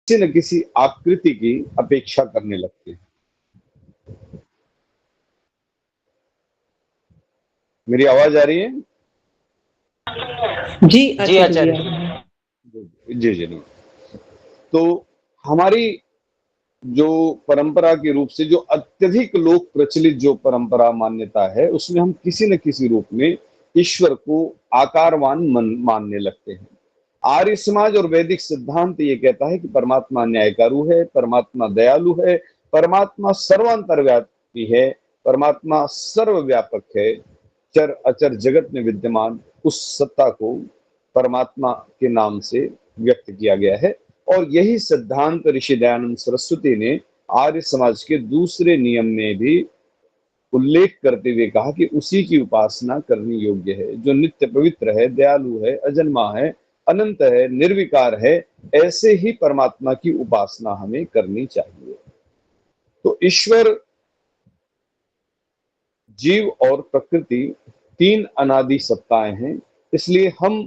किसी न किसी आकृति की अपेक्षा करने लगते हैं। मेरी आवाज आ रही है? जी जी आचार्य जी, आचार्य आ जी। रही है। जी जी नहीं। तो हमारी जो परंपरा के रूप से जो अत्यधिक लोक प्रचलित जो परंपरा मान्यता है, उसमें हम किसी न किसी रूप में ईश्वर को आकारवान मानने लगते हैं। आर्य समाज और वैदिक सिद्धांत ये कहता है कि परमात्मा न्यायकारु है, परमात्मा दयालु है, परमात्मा सर्वांतर्व्यापी है, परमात्मा सर्वव्यापक है। चर अचर जगत में विद्यमान उस सत्ता को परमात्मा के नाम से व्यक्त किया गया है। और यही सिद्धांत ऋषि दयानंद सरस्वती ने आर्य समाज के दूसरे नियम में भी उल्लेख करते हुए कहा कि उसी की उपासना करनी योग्य है, जो नित्य पवित्र है, दयालु है, अजन्मा है, अनंत है, निर्विकार है। ऐसे ही परमात्मा की उपासना हमें करनी चाहिए। तो ईश्वर, जीव और प्रकृति तीन अनादि सत्ताएं हैं। इसलिए हम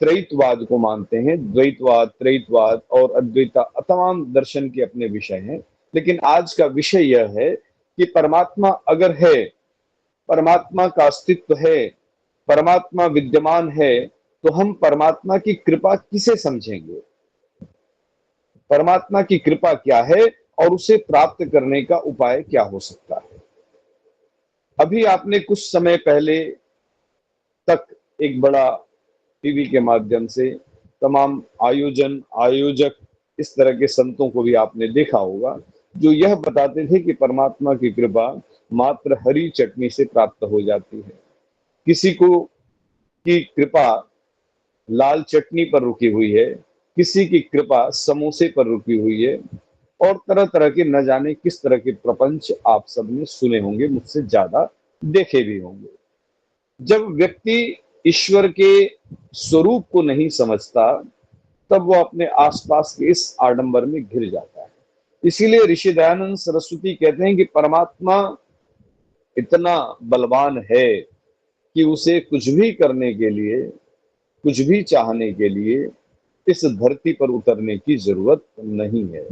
त्रैतवाद को मानते हैं। द्वैतवाद, त्रैतवाद और अद्वैता तमाम दर्शन के अपने विषय हैं। लेकिन आज का विषय यह है कि परमात्मा अगर है, परमात्मा का अस्तित्व है, परमात्मा विद्यमान है, तो हम परमात्मा की कृपा किसे समझेंगे? परमात्मा की कृपा क्या है और उसे प्राप्त करने का उपाय क्या हो सकता है? अभी आपने कुछ समय पहले तक एक बड़ा टीवी के माध्यम से तमाम आयोजक इस तरह के संतों को भी आपने देखा होगा, जो यह बताते थे कि परमात्मा की कृपा मात्र हरी चटनी से प्राप्त हो जाती है। किसी को की कृपा लाल चटनी पर रुकी हुई है, किसी की कृपा समोसे पर रुकी हुई है, और तरह तरह के न जाने किस तरह के प्रपंच आप सबने सुने होंगे, मुझसे ज्यादा देखे भी होंगे। जब व्यक्ति ईश्वर के स्वरूप को नहीं समझता, तब वो अपने आसपास के इस आडंबर में घिर जाता है। इसीलिए ऋषि दयानंद सरस्वती कहते हैं कि परमात्मा इतना बलवान है कि उसे कुछ भी करने के लिए, कुछ भी चाहने के लिए इस धरती पर उतरने की जरूरत नहीं है।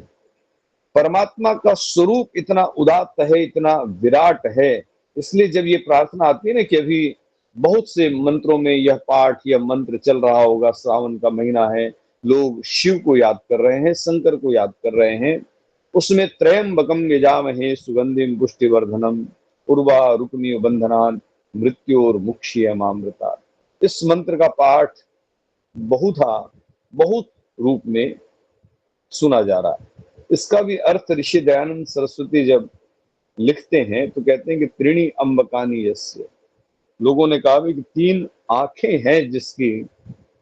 परमात्मा का स्वरूप इतना उदात्त है, इतना विराट है। इसलिए जब ये प्रार्थना आती है ना, कि अभी बहुत से मंत्रों में यह पाठ या मंत्र चल रहा होगा, श्रावण का महीना है, लोग शिव को याद कर रहे हैं, शंकर को याद कर रहे हैं। उसमें त्रयंबकम यजामहे सुगंधिम पुष्टिवर्धनम उर्वारुकमिव बंधनान मृत्योर्मुक्षीयमामृता। इस मंत्र का पाठ बहुत रूप में सुना जा रहा है। इसका भी अर्थ ऋषि दयानंद सरस्वती जब लिखते हैं तो कहते हैं कि त्रीणी अंबकानी यस्य। लोगों ने कहा भी कि तीन आंखें हैं जिसकी,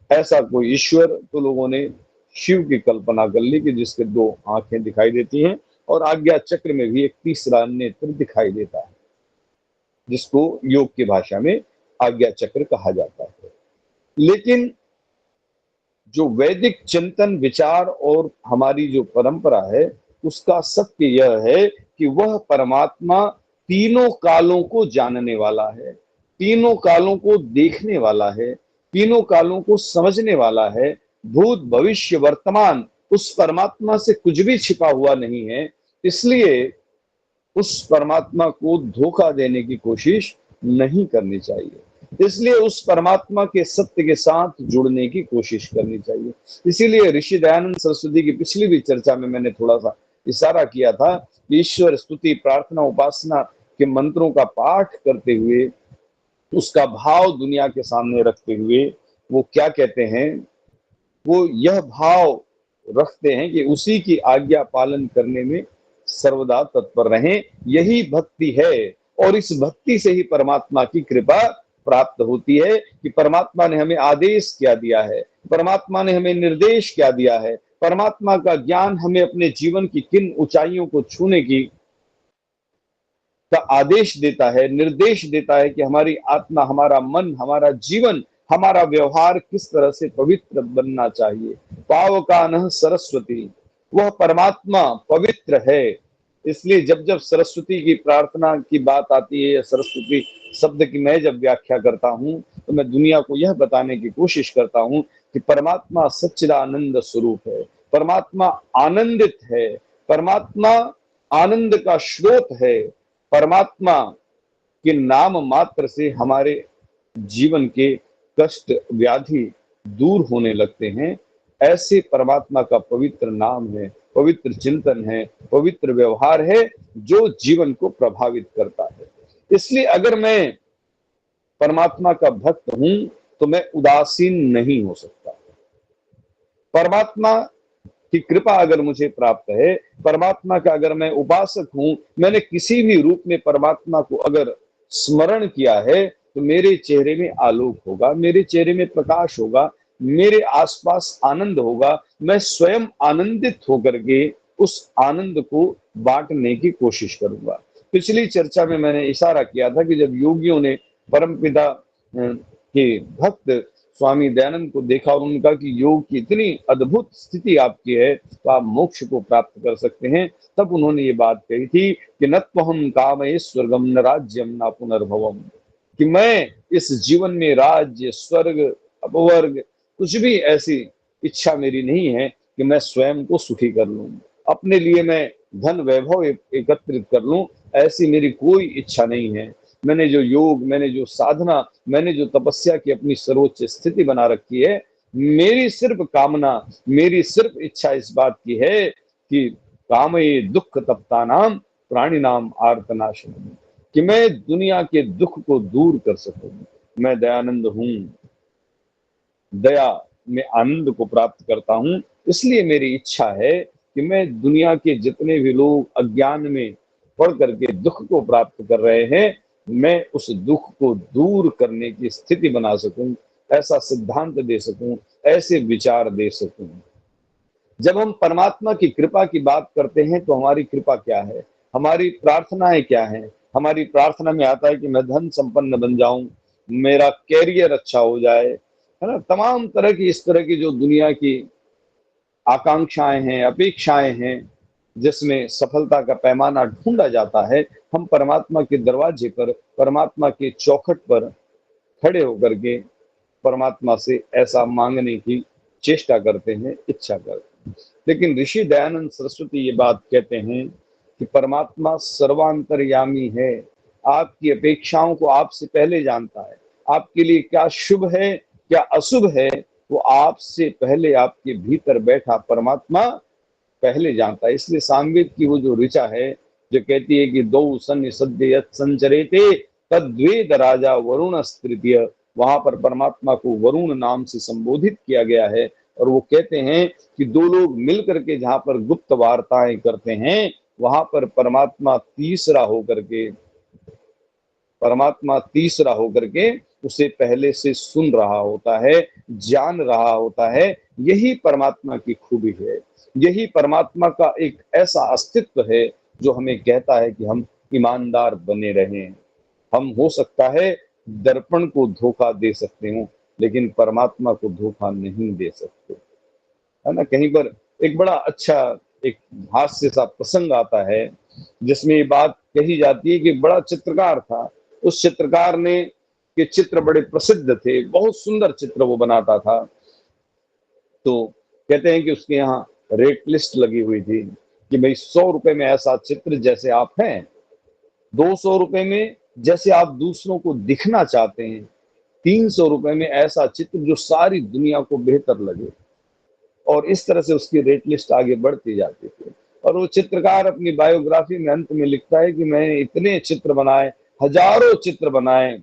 ऐसा कोई ईश्वर, तो लोगों ने शिव की कल्पना कर ली कि जिसके दो आंखें दिखाई देती हैं, और आज्ञा चक्र में भी एक तीसरा नेत्र दिखाई देता है, जिसको योग की भाषा में आज्ञा चक्र कहा जाता है। लेकिन जो वैदिक चिंतन विचार और हमारी जो परंपरा है, उसका सत्य यह है कि वह परमात्मा तीनों कालों को जानने वाला है, तीनों कालों को देखने वाला है, तीनों कालों को समझने वाला है। भूत भविष्य वर्तमान उस परमात्मा से कुछ भी छिपा हुआ नहीं है। इसलिए उस परमात्मा को धोखा देने की कोशिश नहीं करनी चाहिए। इसलिए उस परमात्मा के सत्य के साथ जुड़ने की कोशिश करनी चाहिए। इसीलिए ऋषि दयानंद सरस्वती की पिछली भी चर्चा में मैंने थोड़ा सा इशारा किया था कि ईश्वर स्तुति प्रार्थना उपासना के मंत्रों का पाठ करते हुए, उसका भाव दुनिया के सामने रखते हुए वो क्या कहते हैं, वो यह भाव रखते हैं कि उसी की आज्ञा पालन करने में सर्वदा तत्पर रहें। यही भक्ति है, और इस भक्ति से ही परमात्मा की कृपा प्राप्त होती है कि परमात्मा ने हमें आदेश क्या दिया है, परमात्मा ने हमें निर्देश क्या दिया है, परमात्मा का ज्ञान हमें अपने जीवन की किन ऊंचाइयों को छूने की का आदेश देता है, निर्देश देता है कि हमारी आत्मा, हमारा मन, हमारा जीवन, हमारा व्यवहार किस तरह से पवित्र बनना चाहिए। पावकानः सरस्वती, वह परमात्मा पवित्र है। इसलिए जब जब सरस्वती की प्रार्थना की बात आती है, या सरस्वती शब्द की मैं जब व्याख्या करता हूं, तो मैं दुनिया को यह बताने की कोशिश करता हूं कि परमात्मा सच्चिदानंद स्वरूप है, परमात्मा आनंदित है, परमात्मा आनंद का स्रोत है, परमात्मा के नाम मात्र से हमारे जीवन के कष्ट व्याधि दूर होने लगते हैं। ऐसे परमात्मा का पवित्र नाम है, पवित्र चिंतन है, पवित्र व्यवहार है जो जीवन को प्रभावित करता है। इसलिए अगर मैं परमात्मा का भक्त हूं तो मैं उदासीन नहीं हो सकता। परमात्मा की कृपा अगर मुझे प्राप्त है, परमात्मा का अगर मैं उपासक हूं, मैंने किसी भी रूप में परमात्मा को अगर स्मरण किया है, तो मेरे चेहरे में आलोक होगा, मेरे चेहरे में प्रकाश होगा, मेरे आसपास आनंद होगा। मैं स्वयं आनंदित होकर के उस आनंद को बांटने की कोशिश करूंगा। पिछली चर्चा में मैंने इशारा किया था कि जब योगियों ने परमपिता के भक्त स्वामी दयानंद को देखा और उन्होंने कहा कि योग की इतनी अद्भुत स्थिति आपकी है तो आप मोक्ष को प्राप्त कर सकते हैं, तब उन्होंने ये बात कही थी कि न तो हम कामये स्वर्गम न राज्यम न पुनर्भवम, कि मैं इस जीवन में राज्य, स्वर्ग, अपवर्ग कुछ भी ऐसी इच्छा मेरी नहीं है कि मैं स्वयं को सुखी कर लूं, अपने लिए मैं धन वैभव एकत्रित कर लूं, ऐसी मेरी कोई इच्छा नहीं है। मैंने जो योग, मैंने जो साधना, मैंने जो तपस्या की अपनी सर्वोच्च स्थिति बना रखी है, मेरी सिर्फ कामना, मेरी सिर्फ इच्छा इस बात की है कि कामये दुख तप्ता नाम प्राणी नाम आर्तनाशनम, कि मैं दुनिया के दुख को दूर कर सकूं। मैं दयानंद हूं, दया में आनंद को प्राप्त करता हूं, इसलिए मेरी इच्छा है कि मैं दुनिया के जितने भी लोग अज्ञान में पढ़ करके दुख को प्राप्त कर रहे हैं, मैं उस दुख को दूर करने की स्थिति बना सकूं, ऐसा सिद्धांत दे सकूं, ऐसे विचार दे सकूं। जब हम परमात्मा की कृपा की बात करते हैं तो हमारी कृपा क्या है, हमारी प्रार्थनाएं क्या है? हमारी प्रार्थना में आता है कि मैं धन संपन्न बन जाऊं, मेरा कैरियर अच्छा हो जाए, है ना, तमाम तरह की इस तरह की जो दुनिया की आकांक्षाएं हैं, अपेक्षाएं हैं, जिसमें सफलता का पैमाना ढूंढा जाता है। हम परमात्मा के दरवाजे पर, परमात्मा के चौखट पर खड़े होकर के परमात्मा से ऐसा मांगने की चेष्टा करते हैं, इच्छा करते हैं। लेकिन ऋषि दयानंद सरस्वती ये बात कहते हैं कि परमात्मा सर्वांतर्यामी है, आपकी अपेक्षाओं को आपसे पहले जानता है, आपके लिए क्या शुभ है क्या अशुभ है, वो आपसे पहले आपके भीतर बैठा परमात्मा पहले जानता है। इसलिए सामवेद की वो जो ऋचा है जो कहती है कि दो सन सद्य यत् संचरेते तद्वेद राजा वरुण तृतीय, वहां पर परमात्मा को वरुण नाम से संबोधित किया गया है। और वो कहते हैं कि दो लोग मिलकर के जहां पर गुप्त वार्ताएं करते हैं, वहां पर परमात्मा तीसरा होकर के उसे पहले से सुन रहा होता है, जान रहा होता है। यही परमात्मा की खूबी है, यही परमात्मा का एक ऐसा अस्तित्व है जो हमें कहता है कि हम ईमानदार बने रहें। हम हो सकता है दर्पण को धोखा दे सकते हो, लेकिन परमात्मा को धोखा नहीं दे सकते, है ना। कहीं पर एक बड़ा अच्छा एक हास्य सा प्रसंग आता है जिसमें ये बात कही जाती है कि बड़ा चित्रकार था, उस चित्रकार ने के चित्र बड़े प्रसिद्ध थे, बहुत सुंदर चित्र वो बनाता था। तो कहते हैं कि उसके यहाँ रेट लिस्ट लगी हुई थी कि भाई 100 रुपए में ऐसा चित्र जैसे आप हैं, 200 रुपए में जैसे आप दूसरों को दिखना चाहते हैं, 300 रुपए में ऐसा चित्र जो सारी दुनिया को बेहतर लगे। और इस तरह से उसकी रेट लिस्ट आगे बढ़ती जाती थी। और वो चित्रकार अपनी बायोग्राफी में अंत में लिखता है कि मैंने इतने चित्र बनाए, हजारों चित्र बनाए,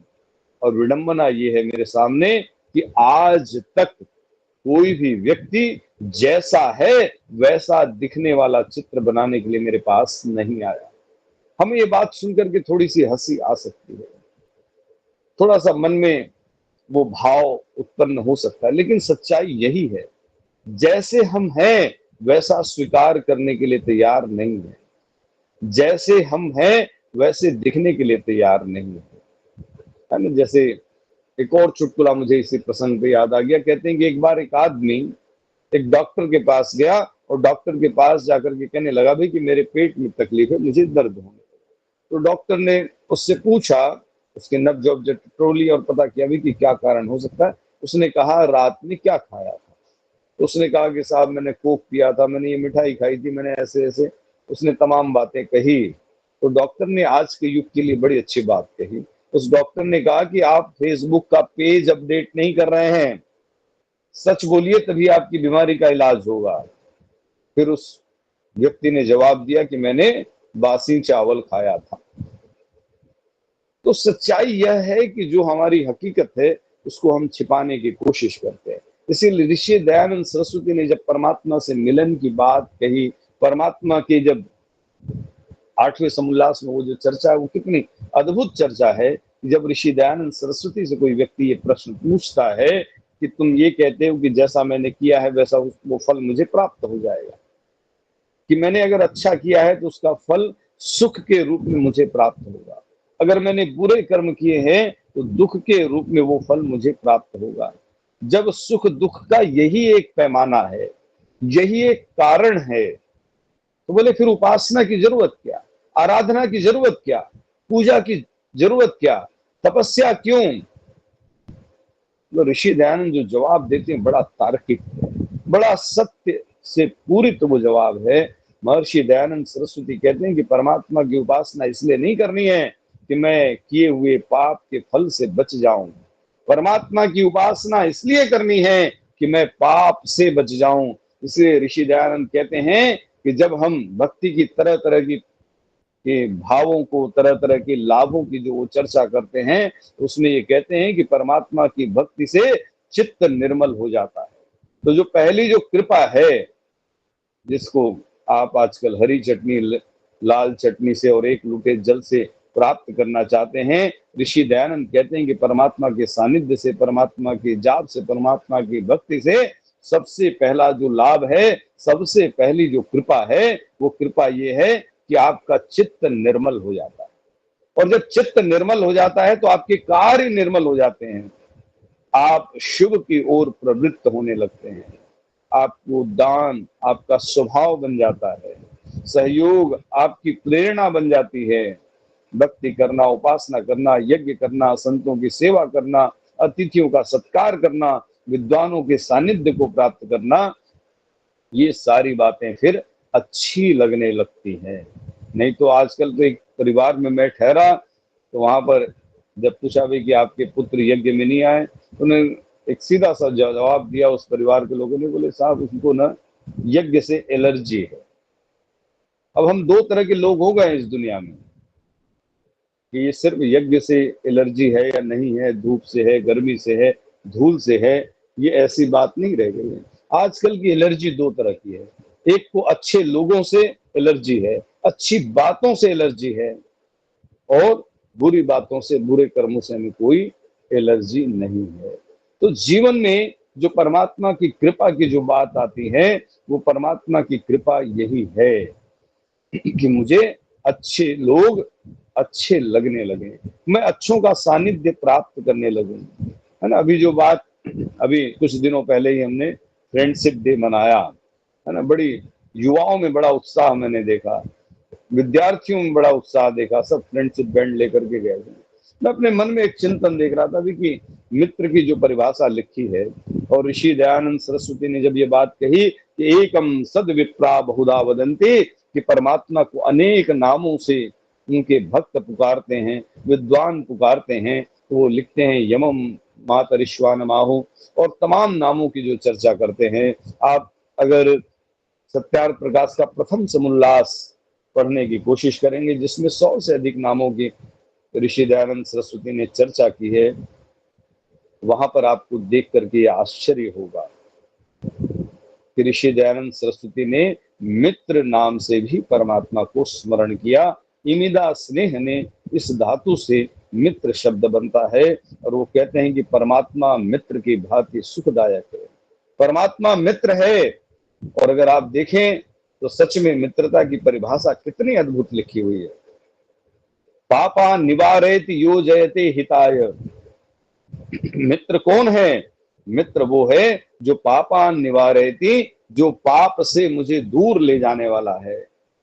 और विडंबना ये है मेरे सामने कि आज तक कोई भी व्यक्ति जैसा है वैसा दिखने वाला चित्र बनाने के लिए मेरे पास नहीं आया। हमें ये बात सुनकर के थोड़ी सी हंसी आ सकती है, थोड़ा सा मन में वो भाव उत्पन्न हो सकता है, लेकिन सच्चाई यही है, जैसे हम हैं वैसा स्वीकार करने के लिए तैयार नहीं है, जैसे हम हैं वैसे दिखने के लिए तैयार नहीं है ना। जैसे एक और चुटकुला मुझे इसी प्रसंग पे याद आ गया। कहते हैं कि एक बार एक आदमी एक डॉक्टर के पास गया और डॉक्टर के पास जाकर के कहने लगा भाई कि मेरे पेट में तकलीफ है, मुझे दर्द होने। तो डॉक्टर ने उससे पूछा, उसके नब्ज वब्ज टटोली और पता किया भी कि क्या कारण हो सकता है। उसने कहा रात में क्या खाया था। तो उसने कहा कि साहब मैंने कोक पिया था, मैंने ये मिठाई खाई थी, मैंने ऐसे ऐसे, उसने तमाम बातें कही। तो डॉक्टर ने आज के युग के लिए बड़ी अच्छी बात कही। उस डॉक्टर ने कहा कि आप फेसबुक का पेज अपडेट नहीं कर रहे हैं, सच बोलिए तभी आपकी बीमारी का इलाज होगा। फिर उस व्यक्ति ने जवाब दिया कि मैंने बासी चावल खाया था। तो सच्चाई यह है कि जो हमारी हकीकत है उसको हम छिपाने की कोशिश करते हैं। इसीलिए ऋषि दयानंद सरस्वती ने जब परमात्मा से मिलन की बात कही, परमात्मा के जब 8वें समुल्लास में वो जो चर्चा है वो कितनी अद्भुत चर्चा है। जब ऋषि दयानंद सरस्वती से कोई व्यक्ति ये प्रश्न पूछता है कि तुम ये कहते हो कि जैसा मैंने किया है वैसा वो फल मुझे प्राप्त हो जाएगा, कि मैंने अगर अच्छा किया है तो उसका फल सुख के रूप में मुझे प्राप्त होगा, अगर मैंने बुरे कर्म किए हैं तो दुख के रूप में वो फल मुझे प्राप्त होगा। जब सुख दुख का यही एक पैमाना है, यही एक कारण है, तो बोले फिर उपासना की जरूरत क्या, आराधना की जरूरत क्या, पूजा की जरूरत क्या, तपस्या क्यों? तो ऋषि दयानंद जो जवाब देते हैं बड़ा तार्किक है, बड़ा सत्य से पूरित वो जवाब है। महर्षि दयानंद सरस्वती कहते हैं कि परमात्मा की उपासना इसलिए नहीं करनी है कि मैं किए हुए पाप के फल से बच जाऊं, परमात्मा की उपासना इसलिए करनी है कि मैं पाप से बच जाऊं। इसलिए ऋषि दयानंद कहते हैं कि जब हम भक्ति की तरह तरह की के भावों को, तरह तरह के लाभों की जो वो चर्चा करते हैं, उसमें ये कहते हैं कि परमात्मा की भक्ति से चित्त निर्मल हो जाता है। तो जो पहली जो कृपा है, जिसको आप आजकल हरी चटनी लाल चटनी से और एक लूटे जल से प्राप्त करना चाहते हैं, ऋषि दयानंद कहते हैं कि परमात्मा के सानिध्य से, परमात्मा के जाप से, परमात्मा की भक्ति से सबसे पहला जो लाभ है, सबसे पहली जो कृपा है, वो कृपा ये है कि आपका चित्त निर्मल हो जाता है। और जब चित्त निर्मल हो जाता है तो आपके कार्य निर्मल हो जाते हैं, आप शुभ की ओर प्रवृत्त होने लगते हैं, आपको दान आपका स्वभाव बन जाता है, सहयोग आपकी प्रेरणा बन जाती है, भक्ति करना, उपासना करना, यज्ञ करना, संतों की सेवा करना, अतिथियों का सत्कार करना, विद्वानों के सानिध्य को प्राप्त करना, ये सारी बातें फिर अच्छी लगने लगती हैं। नहीं तो आजकल तो एक परिवार में मैं ठहरा तो वहां पर जब पूछा भी कि आपके पुत्र यज्ञ में नहीं आए, तो उन्होंने एक सीधा सा जवाब दिया उस परिवार के लोगों ने, बोले साहब उसको ना यज्ञ से एलर्जी है। अब हम दो तरह के लोग हो गए इस दुनिया में कि ये सिर्फ यज्ञ से एलर्जी है या नहीं है, धूप से है, गर्मी से है, धूल से है, ये ऐसी बात नहीं रह गई है। आजकल की एलर्जी दो तरह की है, एक को अच्छे लोगों से एलर्जी है, अच्छी बातों से एलर्जी है, और बुरी बातों से, बुरे कर्मों से हमें कोई एलर्जी नहीं है। तो जीवन में जो परमात्मा की कृपा की जो बात आती है, वो परमात्मा की कृपा यही है कि मुझे अच्छे लोग अच्छे लगने लगे, मैं अच्छों का सानिध्य प्राप्त करने लगूं, है ना। अभी जो बात, अभी कुछ दिनों पहले ही हमने फ्रेंडशिप डे मनाया, है ना। बड़ी युवाओं में बड़ा उत्साह मैंने देखा, विद्यार्थियों में बड़ा उत्साह देखा, सब फ्रेंडशिप बैंड लेकर के गए थे। मैं अपने मन में एक चिंतन देख रहा था भी कि मित्र की जो परिभाषा लिखी है, और ऋषि दयानंद सरस्वती ने जब ये बात कही कि एकम सद विप्रा बहुधा वदंती, कि परमात्मा को अनेक नामों से उनके भक्त पुकारते हैं, विद्वान पुकारते हैं, तो वो लिखते हैं यमम मातरिश्वान माहु, और तमाम नामों की जो चर्चा करते हैं। आप अगर सत्यार्थ प्रकाश का प्रथम समुल्लास पढ़ने की कोशिश करेंगे, जिसमें 100 से अधिक नामों की ऋषि दयानंद सरस्वती ने चर्चा की है, वहां पर आपको देख करके आश्चर्य होगा कि ऋषि दयानंद सरस्वती ने मित्र नाम से भी परमात्मा को स्मरण किया। इमिदा स्नेह ने इस धातु से मित्र शब्द बनता है, और वो कहते हैं कि परमात्मा मित्र की भांति सुखदायक है। परमात्मा मित्र है, और अगर आप देखें तो सच में मित्रता की परिभाषा कितनी अद्भुत लिखी हुई है। पापा निवारेत यो जयते हिताय। मित्र कौन है? मित्र वो है जो पापा निवारेति, जो पाप से मुझे दूर ले जाने वाला है।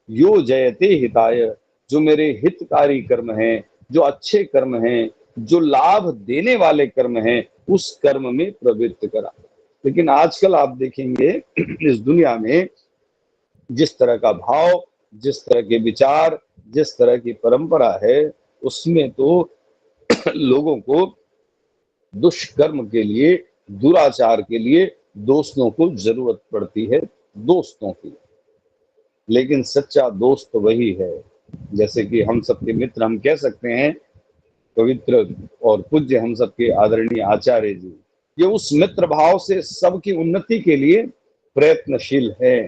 यो जयते हिताय, जो मेरे हितकारी कर्म हैं, जो अच्छे कर्म हैं, जो लाभ देने वाले कर्म हैं, उस कर्म में प्रवृत्त करा। लेकिन आजकल आप देखेंगे इस दुनिया में जिस तरह का भाव, जिस तरह के विचार, जिस तरह की परंपरा है, उसमें तो लोगों को दुष्कर्म के लिए, दुराचार के लिए दोस्तों को जरूरत पड़ती है, दोस्तों की। लेकिन सच्चा दोस्त वही है, जैसे कि हम सबके मित्र हम कह सकते हैं, पवित्र और पूज्य हम सबके आदरणीय आचार्य जी, ये उस मित्र भाव से सबकी उन्नति के लिए प्रयत्नशील है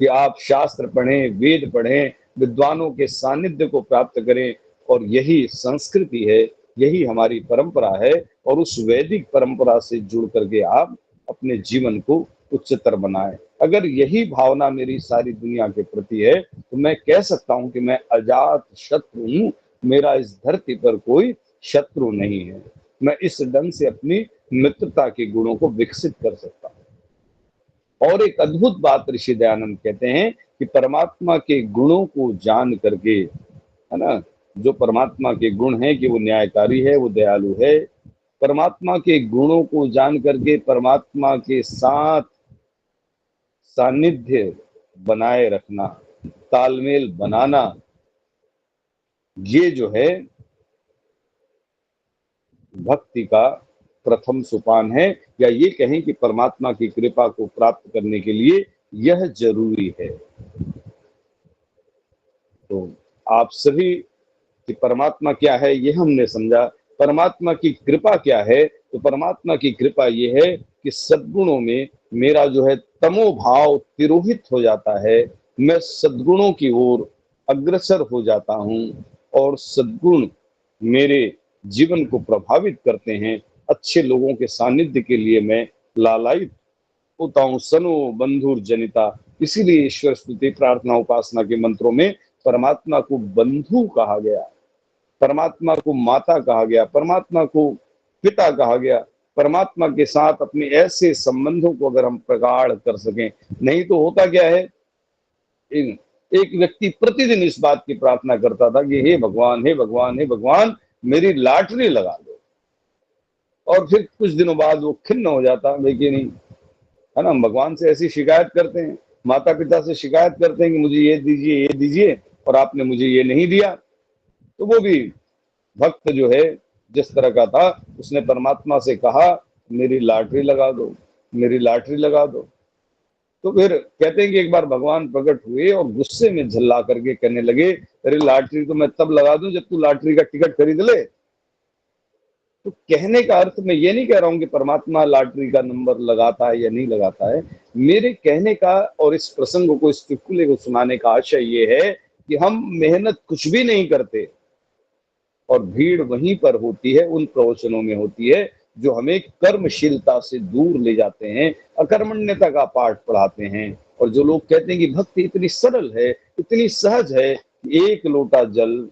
कि आप शास्त्र पढ़ें, वेद पढ़ें, विद्वानों के सानिध्य को प्राप्त करें। और यही संस्कृति है, यही हमारी परंपरा है। और उस वैदिक परंपरा से जुड़ करके आप अपने जीवन को उच्चतर बनाएं। अगर यही भावना मेरी सारी दुनिया के प्रति है तो मैं कह सकता हूं कि मैं अजात शत्रु हूं, मेरा इस धरती पर कोई शत्रु नहीं है। मैं इस ढंग से अपनी मित्रता के गुणों को विकसित कर सकता हूं। और एक अद्भुत बात ऋषि दयानंद कहते हैं कि परमात्मा के गुणों को जान करके, है ना, जो परमात्मा के गुण हैं कि वो न्यायकारी है, वो दयालु है, परमात्मा के गुणों को जान करके परमात्मा के साथ सानिध्य बनाए रखना, तालमेल बनाना, ये जो है भक्ति का प्रथम सोपान है। या ये कहें कि परमात्मा की कृपा को प्राप्त करने के लिए यह जरूरी है। तो आप सभी कि परमात्मा क्या है ये हमने समझा, परमात्मा की कृपा क्या है, तो परमात्मा की कृपा ये है कि सद्गुणों में मेरा जो है तमो भाव तिरोहित हो जाता है, मैं सद्गुणों की ओर अग्रसर हो जाता हूं और सद्गुण मेरे जीवन को प्रभावित करते हैं। अच्छे लोगों के सानिध्य के लिए मैं लालायित होता हूं। सनो बंधुर जनिता, इसीलिए ईश्वर स्तुति प्रार्थना उपासना के मंत्रों में परमात्मा को बंधु कहा गया, परमात्मा को माता कहा गया, परमात्मा को पिता कहा गया। परमात्मा के साथ अपने ऐसे संबंधों को अगर हम प्रगाढ़ कर सकें, नहीं तो होता क्या है, एक व्यक्ति प्रतिदिन इस बात की प्रार्थना करता था कि हे भगवान, हे भगवान, हे भगवान, मेरी लॉटरी लगा दो। और फिर कुछ दिनों बाद वो खिन्न हो जाता, लेकिन नहीं, है ना, हम भगवान से ऐसी शिकायत करते हैं, माता पिता से शिकायत करते हैं कि मुझे ये दीजिए, ये दीजिए, और आपने मुझे ये नहीं दिया। तो वो भी भक्त जो है जिस तरह का था, उसने परमात्मा से कहा मेरी लॉटरी लगा दो, मेरी लॉटरी लगा दो। तो फिर कहते हैं कि एक बार भगवान प्रकट हुए और गुस्से में झल्ला करके कहने लगे, अरे लॉटरी तो मैं तब लगा दूं जब तू लॉटरी का टिकट खरीद ले। तो कहने का अर्थ मैं ये नहीं कह रहा हूं कि परमात्मा लॉटरी का नंबर लगाता है या नहीं लगाता है। मेरे कहने का और इस प्रसंग को, इस चुटकुले को सुनाने का आशय ये है कि हम मेहनत कुछ भी नहीं करते और भीड़ वहीं पर होती है, उन प्रवचनों में होती है जो हमें कर्मशीलता से दूर ले जाते हैं, अकर्मण्यता का पाठ पढ़ाते हैं। और जो लोग कहते हैं कि भक्ति इतनी सरल है, इतनी सहज है कि एक लोटा जल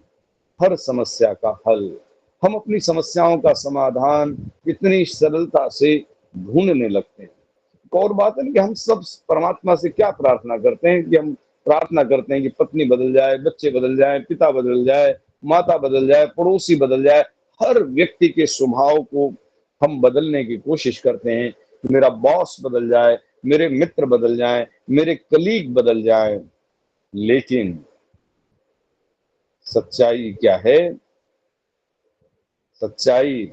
हर समस्या का हल, हम अपनी समस्याओं का समाधान इतनी सरलता से ढूंढने लगते हैं। एक और बात है कि हम सब परमात्मा से क्या प्रार्थना करते हैं कि हम प्रार्थना करते हैं कि पत्नी बदल जाए, बच्चे बदल जाए, पिता बदल जाए, माता बदल जाए, पड़ोसी बदल जाए। हर व्यक्ति के स्वभाव को हम बदलने की कोशिश करते हैं कि मेरा बॉस बदल जाए, मेरे मित्र बदल जाए, मेरे कलीग बदल जाए। लेकिन सच्चाई क्या है? सच्चाई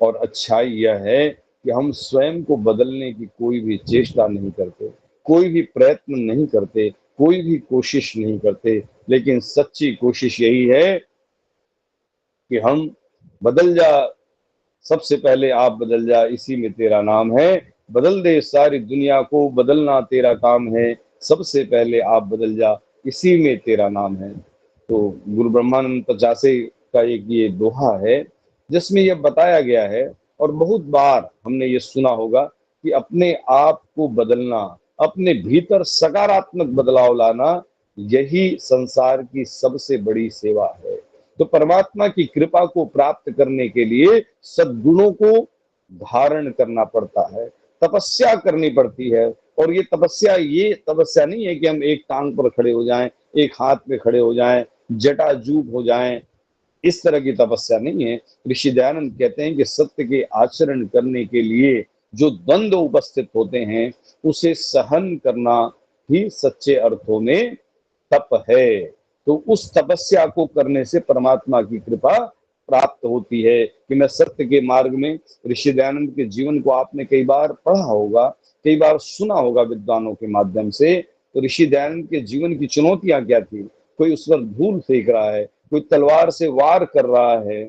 और अच्छाई यह है कि हम स्वयं को बदलने की कोई भी चेष्टा नहीं करते, कोई भी प्रयत्न नहीं करते, कोई भी कोशिश नहीं करते। लेकिन सच्ची कोशिश यही है कि हम बदल जा, सबसे पहले आप बदल जा, इसी में तेरा नाम है। बदल दे सारी दुनिया को, बदलना तेरा काम है। सबसे पहले आप बदल जा, इसी में तेरा नाम है। तो गुरु ब्रह्मानंद 50 का एक ये दोहा है जिसमें यह बताया गया है, और बहुत बार हमने ये सुना होगा कि अपने आप को बदलना, अपने भीतर सकारात्मक बदलाव लाना, यही संसार की सबसे बड़ी सेवा है। तो परमात्मा की कृपा को प्राप्त करने के लिए सद्गुणों को धारण करना पड़ता है, तपस्या करनी पड़ती है। और ये तपस्या नहीं है कि हम एक टांग पर खड़े हो जाएं, एक हाथ पे खड़े हो जाएं, जटाजूट हो जाएं, इस तरह की तपस्या नहीं है। ऋषि दयानंद कहते हैं कि सत्य के आचरण करने के लिए जो द्वंद्व उपस्थित होते हैं उसे सहन करना ही सच्चे अर्थों में तप है। तो उस तपस्या को करने से परमात्मा की कृपा प्राप्त होती है। कि मैं सत्य के मार्ग में ऋषि दयानंद के जीवन को आपने कई बार पढ़ा होगा, कई बार सुना होगा विद्वानों के माध्यम से। तो ऋषि दयानंद के जीवन की चुनौतियां क्या थी? कोई उस पर धूल फेंक रहा है, कोई तलवार से वार कर रहा है,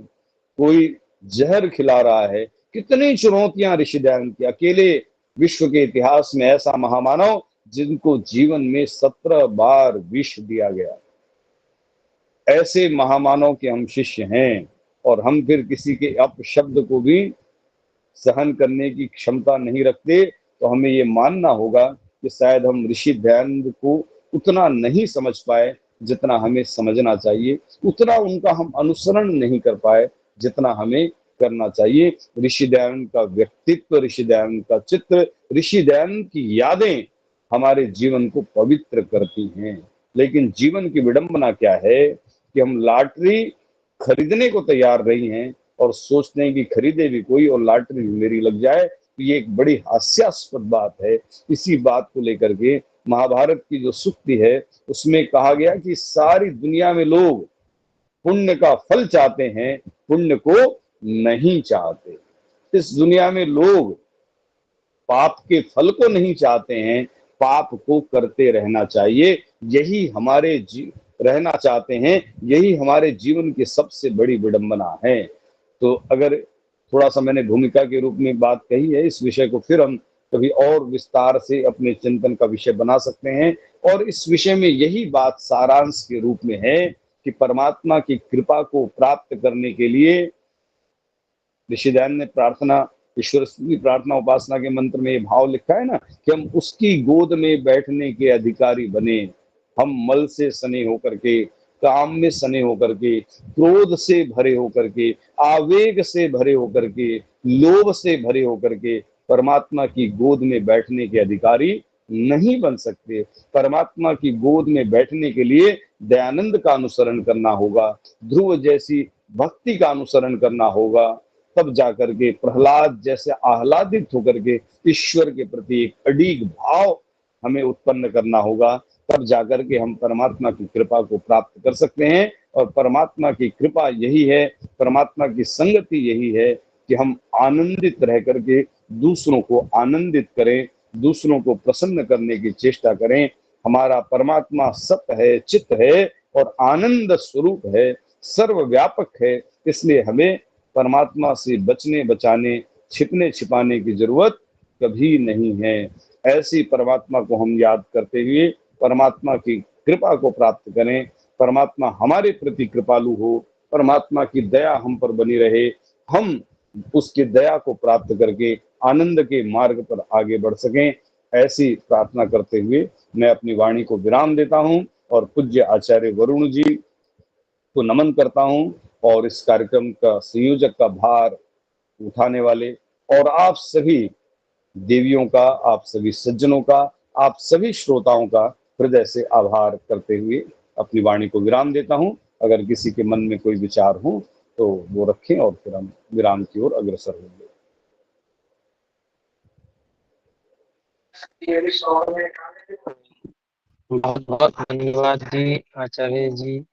कोई जहर खिला रहा है। कितनी चुनौतियां ऋषि दयानंद की। अकेले विश्व के इतिहास में ऐसा महामानव जिनको जीवन में 17 बार विष दिया गया। ऐसे महामानव के हम शिष्य हैं और हम फिर किसी के अपशब्द को भी सहन करने की क्षमता नहीं रखते। तो हमें ये मानना होगा कि शायद हम ऋषि दयानंद को उतना नहीं समझ पाए जितना हमें समझना चाहिए, उतना उनका हम अनुसरण नहीं कर पाए जितना हमें करना चाहिए। ऋषि दयानंद का व्यक्तित्व, ऋषि दयानंद का चित्र, ऋषि दयानंद की यादें हमारे जीवन को पवित्र करती हैं। लेकिन जीवन की विडंबना क्या है कि हम लॉटरी खरीदने को तैयार नहीं हैं और सोचते हैं कि खरीदे भी कोई और लॉटरी मेरी लग जाए। तो ये एक बड़ी हास्यास्पद बात है। इसी बात को लेकर के महाभारत की जो सूक्ति है उसमें कहा गया कि सारी दुनिया में लोग पुण्य का फल चाहते हैं, पुण्य को नहीं चाहते। इस दुनिया में लोग पाप के फल को नहीं चाहते हैं, पाप को करते रहना चाहिए, यही हमारे रहना चाहते हैं, यही हमारे जीवन की सबसे बड़ी विडंबना है। तो अगर थोड़ा सा मैंने भूमिका के रूप में बात कही है, इस विषय को फिर हम कभी और विस्तार से अपने चिंतन का विषय बना सकते हैं। और इस विषय में यही बात सारांश के रूप में है कि परमात्मा की कृपा को प्राप्त करने के लिए ऋषि दयानंद ने प्रार्थना, ईश्वर की प्रार्थना उपासना के मंत्र में ये भाव लिखा है ना कि हम उसकी गोद में बैठने के अधिकारी बने। हम मल से सने होकर के, काम में सने होकर के, क्रोध से भरे होकर के, आवेग से भरे होकर के, लोभ से भरे होकर के परमात्मा की गोद में बैठने के अधिकारी नहीं बन सकते। परमात्मा की गोद में बैठने के लिए दयानंद का अनुसरण करना होगा, ध्रुव जैसी भक्ति का अनुसरण करना होगा। तब जाकर के प्रहलाद जैसे आह्लादित होकर के ईश्वर के प्रति एक अडीग भाव हमें उत्पन्न करना होगा। तब जाकर के हम परमात्मा की कृपा को प्राप्त कर सकते हैं। और परमात्मा की कृपा यही है, परमात्मा की संगति यही है कि हम आनंदित रह करके दूसरों को आनंदित करें, दूसरों को प्रसन्न करने की चेष्टा करें। हमारा परमात्मा सत्य है, चित्त है और आनंद स्वरूप है, सर्वव्यापक है। इसलिए हमें परमात्मा से बचने बचाने, छिपने छिपाने की जरूरत कभी नहीं है। ऐसी परमात्मा को हम याद करते हुए परमात्मा की कृपा को प्राप्त करें। परमात्मा हमारे प्रति कृपालु हो, परमात्मा की दया हम पर बनी रहे, हम उसकी दया को प्राप्त करके आनंद के मार्ग पर आगे बढ़ सकें। ऐसी प्रार्थना करते हुए मैं अपनी वाणी को विराम देता हूं और पूज्य आचार्य वरुण जी को नमन करता हूं और इस कार्यक्रम का संयोजक का भार उठाने वाले और आप सभी देवियों का, आप सभी सज्जनों का, आप सभी श्रोताओं का हृदय से आभार करते हुए अपनी वाणी को विराम देता हूं। अगर किसी के मन में कोई विचार हो तो वो रखें और फिर हम विराम की ओर अग्रसर होंगे। बहुत बहुत धन्यवाद जी आचार्य जी।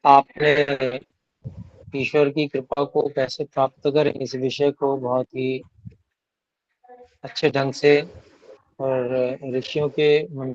आपने ईश्वर की कृपा को कैसे प्राप्त करें इस विषय को बहुत ही अच्छे ढंग से और ऋषियों के मंतव्य